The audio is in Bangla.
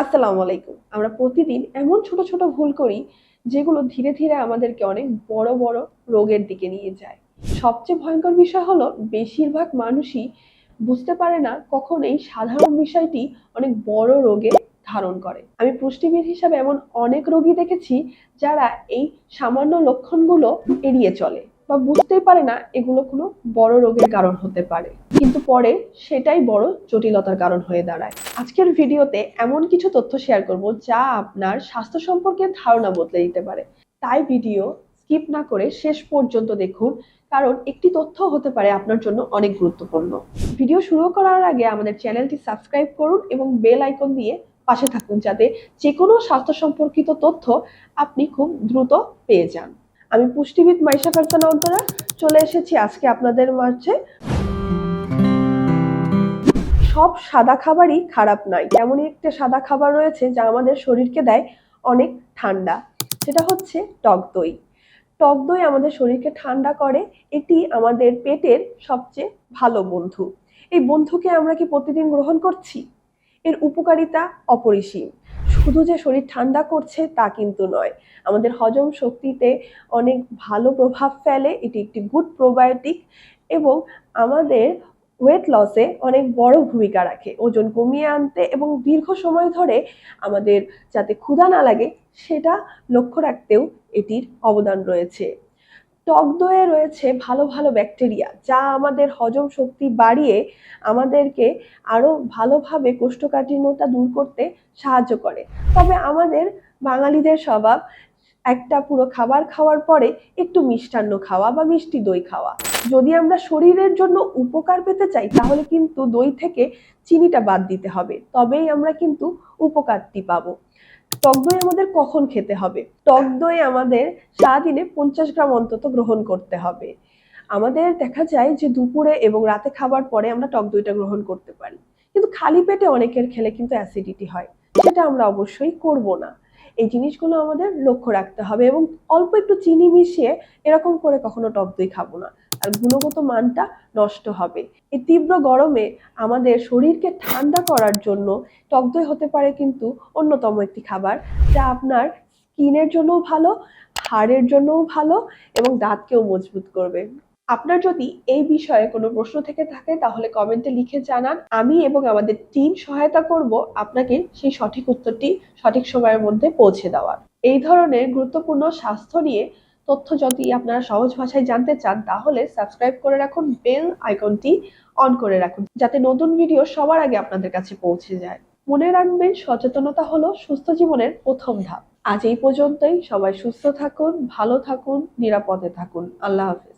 আসসালামু আলাইকুম। আমরা প্রতিদিন এমন ছোট ছোট ভুল করি যেগুলো ধীরে ধীরে আমাদেরকে অনেক বড় বড় রোগের দিকে নিয়ে যায়। সবচেয়ে ভয়ঙ্কর বিষয় হলো বেশিরভাগ মানুষই বুঝতে পারে না কখন এই সাধারণ বিষয়টি অনেক বড় রোগে ধারণ করে। আমি পুষ্টিবিদ হিসাবে এমন অনেক রোগী দেখেছি যারা এই সামান্য লক্ষণগুলো এড়িয়ে চলে বা বুঝতেই পারে না এগুলো কোনো বড় রোগের কারণ হতে পারে, কিন্তু পরে সেটাই বড় জটিলতার কারণ হয়ে দাঁড়ায়। আজকের ভিডিওতে এমন কিছু তথ্য শেয়ার করব যা আপনার স্বাস্থ্য সম্পর্কে ধারণা বদলে দিতে পারে। তাই ভিডিও স্কিপ না করে শেষ পর্যন্ত দেখুন, কারণ একটি তথ্য হতে পারে আপনার জন্য অনেক গুরুত্বপূর্ণ। ভিডিও শুরু করার আগে আমাদের চ্যানেলটি সাবস্ক্রাইব করুন এবং বেল আইকন দিয়ে পাশে থাকুন, যাতে যে কোনো স্বাস্থ্য সম্পর্কিত তথ্য আপনি খুব দ্রুত পেয়ে যান। আমি পুষ্টিবিদ মাইশা ফারজানা অন্তরা চলে এসেছি আজকে আপনাদের মাঝে। সব সাদা খাবারই খারাপ নয়, এমনই একটা সাদা খাবার রয়েছে যা আমাদের শরীরকে দেয় অনেক ঠান্ডা, সেটা হচ্ছে টক দই। টক দই আমাদের শরীরকে ঠান্ডা করে, এটি আমাদের পেটের সবচেয়ে ভালো বন্ধু। এই বন্ধুকে আমরা কি প্রতিদিন গ্রহণ করছি? এর উপকারিতা অপরিসীম। শুধু যে শরীর ঠান্ডা করছে তা কিন্তু নয়, আমাদের হজম শক্তিতে অনেক ভালো প্রভাব ফেলে। এটি একটি গুড প্রোবায়োটিক এবং আমাদের ওয়েট লসে অনেক বড় ভূমিকা রাখে, ওজন কমিয়ে আনতে এবং দীর্ঘ সময় ধরে আমাদের যাতে ক্ষুধা না লাগে সেটা লক্ষ্য রাখতেও এটির অবদান রয়েছে। টক দইয়ে রয়েছে ভালো ভালো ব্যাকটেরিয়া যা আমাদের হজম শক্তি বাড়িয়ে আমাদেরকে আরো ভালোভাবে কোষ্ঠকাঠিন্যতা দূর করতে সাহায্য করে। তবে আমাদের বাঙালিদের স্বভাব একটা পুরো খাবার খাওয়ার পরে একটু মিষ্টান্ন খাওয়া বা মিষ্টি দই খাওয়া। যদি আমরা শরীরের জন্য উপকার পেতে চাই তাহলে কিন্তু দই থেকে চিনিটা বাদ দিতে হবে, তবেই আমরা কিন্তু উপকারটি পাবো। টক দই আমাদের কখন খেতে হবে? টক দই আমাদের সারাদিনে 50 গ্রাম অন্তত গ্রহণ করতে হবে। আমাদের দেখা যায় যে দুপুরে এবং রাতে খাবার পরে আমরা টক দইটা গ্রহণ করতে পারি, কিন্তু খালি পেটে অনেকের খেলে কিন্তু অ্যাসিডিটি হয়, সেটা আমরা অবশ্যই করব না। এই জিনিসগুলো আমাদের লক্ষ্য রাখতে হবে এবং অল্প একটু চিনি মিশিয়ে এরকম করে কখনো টক দই খাবো না, আর গুণগত মানটা নষ্ট হবে। এই তীব্র গরমে আমাদের শরীরকে ঠান্ডা করার জন্য টক দই হতে পারে কিন্তু অন্যতম একটি খাবার, যা আপনার স্কিনের জন্যও ভালো, হাড়ের জন্যও ভালো এবং দাঁতকেও মজবুত করবে। আপনার যদি এই বিষয়ে কোনো প্রশ্ন থেকে থাকে তাহলে কমেন্টে লিখে জানান, আমি এবং আমাদের টিম সহায়তা করব আপনাকে সেই সঠিক উত্তরটি সঠিক সময়ের মধ্যে পৌঁছে দেওয়ার। এই ধরনের গুরুত্বপূর্ণ স্বাস্থ্য নিয়ে তথ্য যদি আপনারা সহজ ভাষায় জানতে চান তাহলে সাবস্ক্রাইব করে রাখুন, বেল আইকনটি অন করে রাখুন, যাতে নতুন ভিডিও সবার আগে আপনাদের কাছে পৌঁছে যায়। মনে রাখবেন, সচেতনতা হলো সুস্থ জীবনের প্রথম ধাপ। আজ এই পর্যন্তই। সবাই সুস্থ থাকুন, ভালো থাকুন, নিরাপদে থাকুন। আল্লাহ হাফেজ।